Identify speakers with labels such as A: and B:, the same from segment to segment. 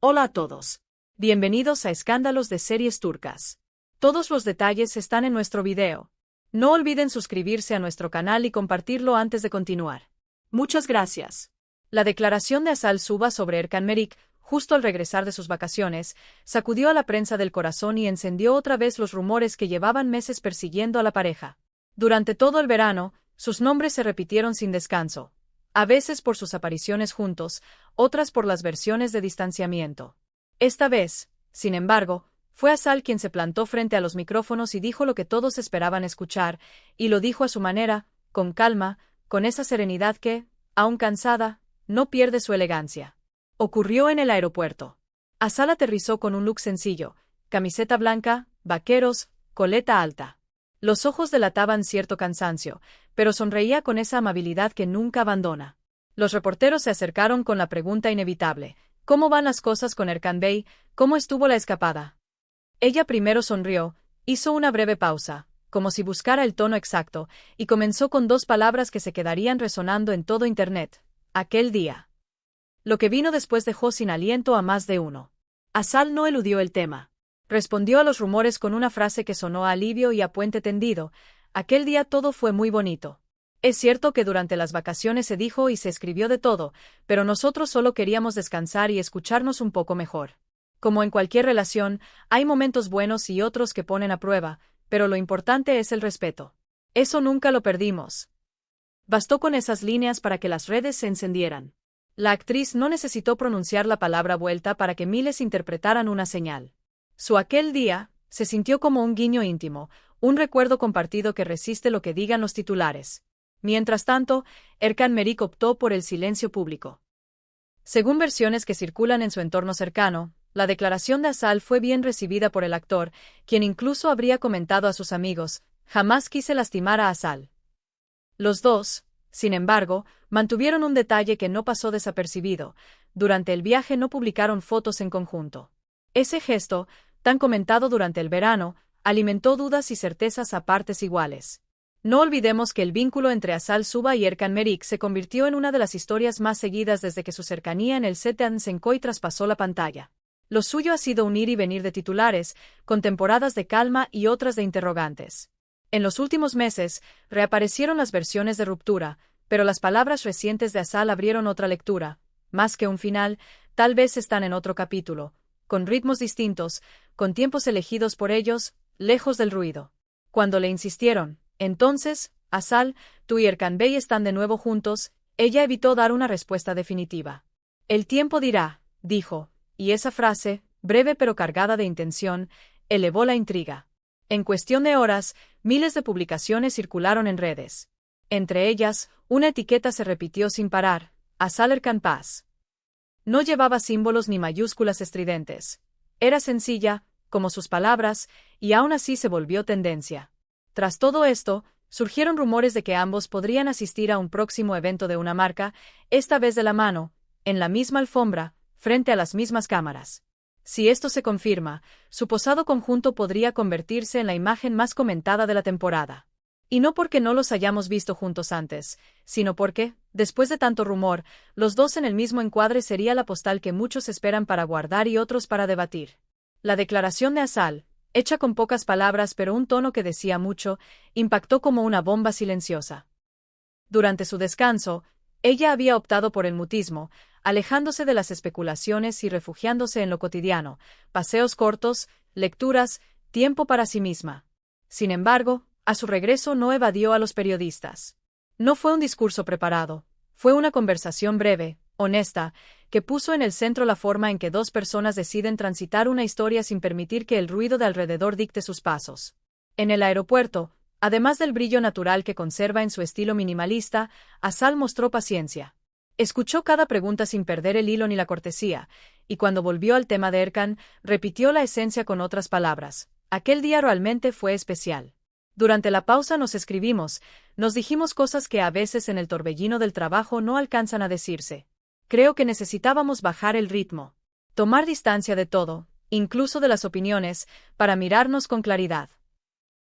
A: Hola a todos. Bienvenidos a Escándalos de Series Turcas. Todos los detalles están en nuestro video. No olviden suscribirse a nuestro canal y compartirlo antes de continuar. Muchas gracias. La declaración de Asal Suba sobre Erkan Merik, justo al regresar de sus vacaciones, sacudió a la prensa del corazón y encendió otra vez los rumores que llevaban meses persiguiendo a la pareja. Durante todo el verano, sus nombres se repitieron sin descanso. A veces por sus apariciones juntos, otras por las versiones de distanciamiento. Esta vez, sin embargo, fue Asal quien se plantó frente a los micrófonos y dijo lo que todos esperaban escuchar, y lo dijo a su manera, con calma, con esa serenidad que, aun cansada, no pierde su elegancia. Ocurrió en el aeropuerto. Asal aterrizó con un look sencillo, camiseta blanca, vaqueros, coleta alta. Los ojos delataban cierto cansancio, pero sonreía con esa amabilidad que nunca abandona. Los reporteros se acercaron con la pregunta inevitable: ¿cómo van las cosas con Erkan Bey? ¿Cómo estuvo la escapada? Ella primero sonrió, hizo una breve pausa, como si buscara el tono exacto, y comenzó con dos palabras que se quedarían resonando en todo Internet: aquel día. Lo que vino después dejó sin aliento a más de uno. Asal no eludió el tema. Respondió a los rumores con una frase que sonó a alivio y a puente tendido: aquel día todo fue muy bonito. Es cierto que durante las vacaciones se dijo y se escribió de todo, pero nosotros solo queríamos descansar y escucharnos un poco mejor. Como en cualquier relación, hay momentos buenos y otros que ponen a prueba, pero lo importante es el respeto. Eso nunca lo perdimos. Bastó con esas líneas para que las redes se encendieran. La actriz no necesitó pronunciar la palabra vuelta para que miles interpretaran una señal. Su aquel día se sintió como un guiño íntimo, un recuerdo compartido que resiste lo que digan los titulares. Mientras tanto, Erkan Merik optó por el silencio público. Según versiones que circulan en su entorno cercano, la declaración de Asal fue bien recibida por el actor, quien incluso habría comentado a sus amigos: jamás quise lastimar a Asal. Los dos, sin embargo, mantuvieron un detalle que no pasó desapercibido: durante el viaje no publicaron fotos en conjunto. Ese gesto, tan comentado durante el verano, alimentó dudas y certezas a partes iguales. No olvidemos que el vínculo entre Asal Suba y Erkan Merik se convirtió en una de las historias más seguidas desde que su cercanía en el set de Ansenkoy traspasó la pantalla. Lo suyo ha sido un ir y venir de titulares, con temporadas de calma y otras de interrogantes. En los últimos meses, reaparecieron las versiones de ruptura, pero las palabras recientes de Asal abrieron otra lectura: más que un final, tal vez están en otro capítulo, con ritmos distintos, con tiempos elegidos por ellos, lejos del ruido. Cuando le insistieron: entonces, Asal, tú y Erkan Bey están de nuevo juntos, ella evitó dar una respuesta definitiva. El tiempo dirá, dijo, y esa frase, breve pero cargada de intención, elevó la intriga. En cuestión de horas, miles de publicaciones circularon en redes. Entre ellas, una etiqueta se repitió sin parar: Asal Erkan Paz. No llevaba símbolos ni mayúsculas estridentes. Era sencilla, como sus palabras, y aún así se volvió tendencia. Tras todo esto, surgieron rumores de que ambos podrían asistir a un próximo evento de una marca, esta vez de la mano, en la misma alfombra, frente a las mismas cámaras. Si esto se confirma, su posado conjunto podría convertirse en la imagen más comentada de la temporada. Y no porque no los hayamos visto juntos antes, sino porque, después de tanto rumor, los dos en el mismo encuadre sería la postal que muchos esperan para guardar y otros para debatir. La declaración de Asal, hecha con pocas palabras pero un tono que decía mucho, impactó como una bomba silenciosa. Durante su descanso, ella había optado por el mutismo, alejándose de las especulaciones y refugiándose en lo cotidiano: paseos cortos, lecturas, tiempo para sí misma. Sin embargo, a su regreso no evadió a los periodistas. No fue un discurso preparado, fue una conversación breve, honesta, que puso en el centro la forma en que dos personas deciden transitar una historia sin permitir que el ruido de alrededor dicte sus pasos. En el aeropuerto, además del brillo natural que conserva en su estilo minimalista, Asal mostró paciencia. Escuchó cada pregunta sin perder el hilo ni la cortesía, y cuando volvió al tema de Erkan, repitió la esencia con otras palabras: aquel día realmente fue especial. Durante la pausa nos escribimos, nos dijimos cosas que a veces en el torbellino del trabajo no alcanzan a decirse. Creo que necesitábamos bajar el ritmo, tomar distancia de todo, incluso de las opiniones, para mirarnos con claridad.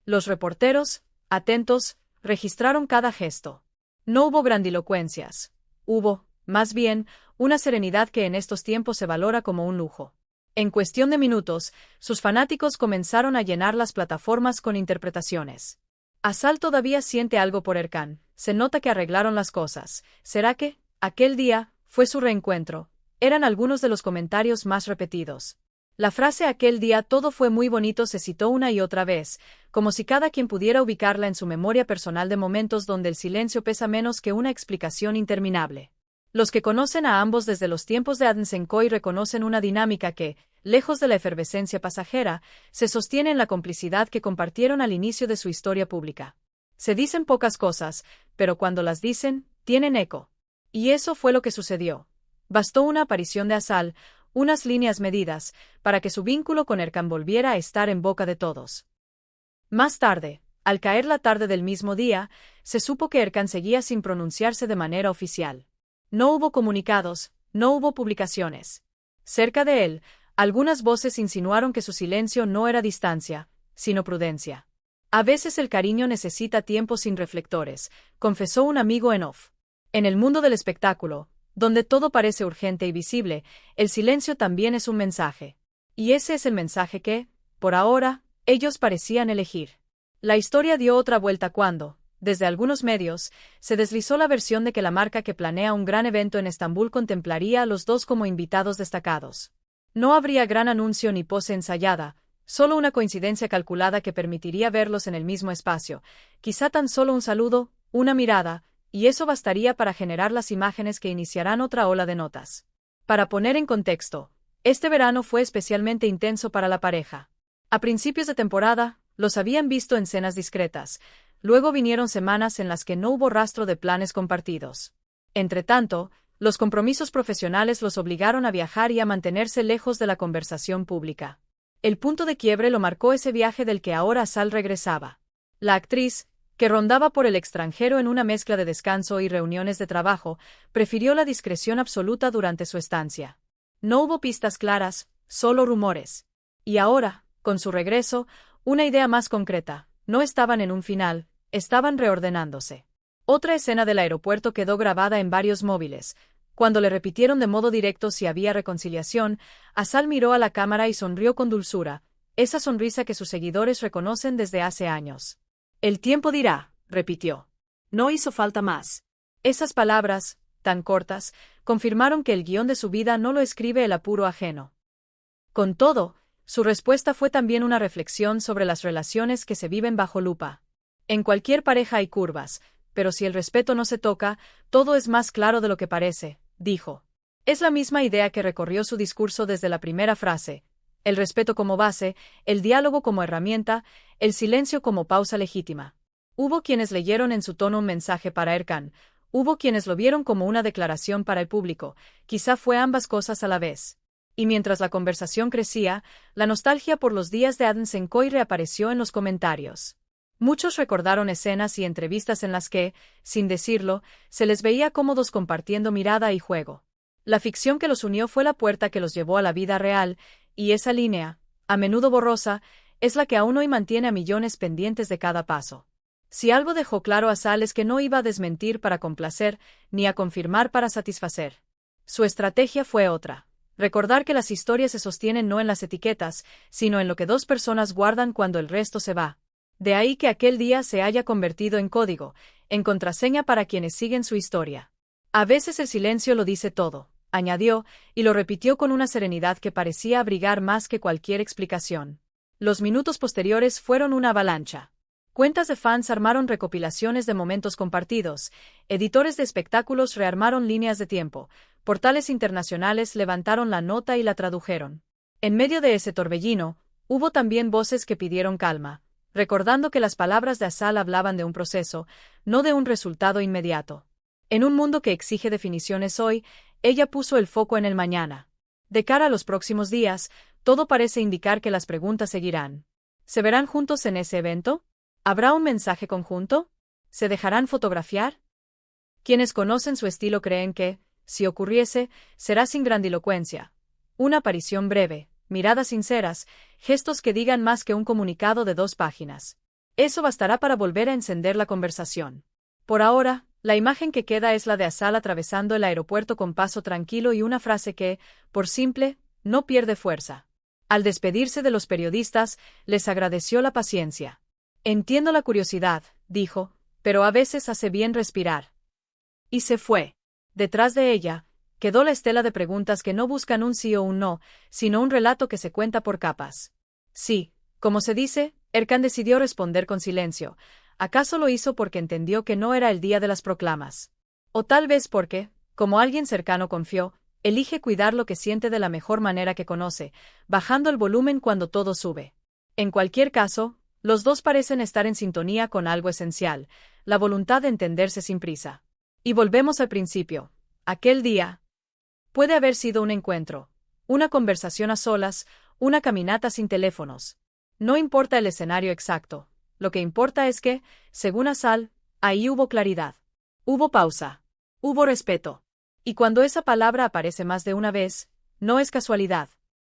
A: Los reporteros, atentos, registraron cada gesto. No hubo grandilocuencias. Hubo, más bien, una serenidad que en estos tiempos se valora como un lujo. En cuestión de minutos, sus fanáticos comenzaron a llenar las plataformas con interpretaciones. Asal todavía siente algo por Erkan, se nota que arreglaron las cosas. ¿Será que, aquel día, fue su reencuentro? Eran algunos de los comentarios más repetidos. La frase aquel día todo fue muy bonito se citó una y otra vez, como si cada quien pudiera ubicarla en su memoria personal de momentos donde el silencio pesa menos que una explicación interminable. Los que conocen a ambos desde los tiempos de Adnsenkoi reconocen una dinámica que, lejos de la efervescencia pasajera, se sostiene en la complicidad que compartieron al inicio de su historia pública. Se dicen pocas cosas, pero cuando las dicen, tienen eco. Y eso fue lo que sucedió. Bastó una aparición de Asal, unas líneas medidas, para que su vínculo con Erkan volviera a estar en boca de todos. Más tarde, al caer la tarde del mismo día, se supo que Erkan seguía sin pronunciarse de manera oficial. No hubo comunicados, no hubo publicaciones. Cerca de él, algunas voces insinuaron que su silencio no era distancia, sino prudencia. A veces el cariño necesita tiempo sin reflectores, confesó un amigo en off. En el mundo del espectáculo, donde todo parece urgente y visible, el silencio también es un mensaje. Y ese es el mensaje que, por ahora, ellos parecían elegir. La historia dio otra vuelta cuando, desde algunos medios, se deslizó la versión de que la marca que planea un gran evento en Estambul contemplaría a los dos como invitados destacados. No habría gran anuncio ni pose ensayada, solo una coincidencia calculada que permitiría verlos en el mismo espacio, quizá tan solo un saludo, una mirada, y eso bastaría para generar las imágenes que iniciarán otra ola de notas. Para poner en contexto, este verano fue especialmente intenso para la pareja. A principios de temporada, los habían visto en cenas discretas, luego vinieron semanas en las que no hubo rastro de planes compartidos. Entretanto, los compromisos profesionales los obligaron a viajar y a mantenerse lejos de la conversación pública. El punto de quiebre lo marcó ese viaje del que ahora Asal regresaba. La actriz, que rondaba por el extranjero en una mezcla de descanso y reuniones de trabajo, prefirió la discreción absoluta durante su estancia. No hubo pistas claras, solo rumores. Y ahora, con su regreso, una idea más concreta. No estaban en un final, estaban reordenándose. Otra escena del aeropuerto quedó grabada en varios móviles. Cuando le repitieron de modo directo si había reconciliación, Asal miró a la cámara y sonrió con dulzura, esa sonrisa que sus seguidores reconocen desde hace años. El tiempo dirá, repitió. No hizo falta más. Esas palabras, tan cortas, confirmaron que el guión de su vida no lo escribe el apuro ajeno. Con todo, su respuesta fue también una reflexión sobre las relaciones que se viven bajo lupa. En cualquier pareja hay curvas, pero si el respeto no se toca, todo es más claro de lo que parece, dijo. Es la misma idea que recorrió su discurso desde la primera frase. El respeto como base, el diálogo como herramienta, el silencio como pausa legítima. Hubo quienes leyeron en su tono un mensaje para Erkan, hubo quienes lo vieron como una declaración para el público, quizá fue ambas cosas a la vez. Y mientras la conversación crecía, la nostalgia por los días de Adnsenkoi reapareció en los comentarios. Muchos recordaron escenas y entrevistas en las que, sin decirlo, se les veía cómodos compartiendo mirada y juego. La ficción que los unió fue la puerta que los llevó a la vida real, y esa línea, a menudo borrosa, es la que aún hoy mantiene a millones pendientes de cada paso. Si algo dejó claro Asal es que no iba a desmentir para complacer, ni a confirmar para satisfacer. Su estrategia fue otra. Recordar que las historias se sostienen no en las etiquetas, sino en lo que dos personas guardan cuando el resto se va. De ahí que aquel día se haya convertido en código, en contraseña para quienes siguen su historia. A veces el silencio lo dice todo, añadió, y lo repitió con una serenidad que parecía abrigar más que cualquier explicación. Los minutos posteriores fueron una avalancha. Cuentas de fans armaron recopilaciones de momentos compartidos, editores de espectáculos rearmaron líneas de tiempo, portales internacionales levantaron la nota y la tradujeron. En medio de ese torbellino, hubo también voces que pidieron calma, recordando que las palabras de Asal hablaban de un proceso, no de un resultado inmediato. En un mundo que exige definiciones hoy, ella puso el foco en el mañana. De cara a los próximos días, todo parece indicar que las preguntas seguirán. ¿Se verán juntos en ese evento? ¿Habrá un mensaje conjunto? ¿Se dejarán fotografiar? Quienes conocen su estilo creen que, si ocurriese, será sin grandilocuencia. Una aparición breve, miradas sinceras, gestos que digan más que un comunicado de 2 páginas. Eso bastará para volver a encender la conversación. Por ahora, La imagen que queda es la de Asal atravesando el aeropuerto con paso tranquilo y una frase que, por simple, no pierde fuerza. Al despedirse de los periodistas, les agradeció la paciencia. Entiendo la curiosidad, dijo, pero a veces hace bien respirar. Y se fue. Detrás de ella, quedó la estela de preguntas que no buscan un sí o un no, sino un relato que se cuenta por capas. Sí, como se dice, Erkan decidió responder con silencio. ¿Acaso lo hizo porque entendió que no era el día de las proclamas? O tal vez porque, como alguien cercano confió, elige cuidar lo que siente de la mejor manera que conoce, bajando el volumen cuando todo sube. En cualquier caso, los dos parecen estar en sintonía con algo esencial, la voluntad de entenderse sin prisa. Y volvemos al principio. Aquel día puede haber sido un encuentro, una conversación a solas, una caminata sin teléfonos. No importa el escenario exacto. Lo que importa es que, según Asal, ahí hubo claridad. Hubo pausa. Hubo respeto. Y cuando esa palabra aparece más de una vez, no es casualidad.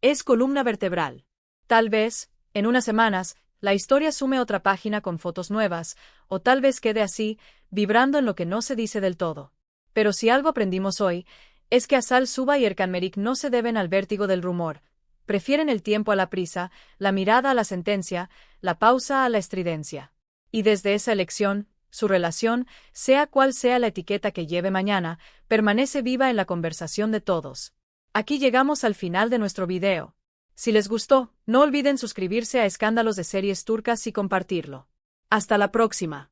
A: Es columna vertebral. Tal vez, en unas semanas, la historia sume otra página con fotos nuevas, o tal vez quede así, vibrando en lo que no se dice del todo. Pero si algo aprendimos hoy, es que Asal Suba y Erkan Merik no se deben al vértigo del rumor. Prefieren el tiempo a la prisa, la mirada a la sentencia, la pausa a la estridencia. Y desde esa elección, su relación, sea cual sea la etiqueta que lleve mañana, permanece viva en la conversación de todos. Aquí llegamos al final de nuestro video. Si les gustó, no olviden suscribirse a Escándalos de Series Turcas y compartirlo. Hasta la próxima.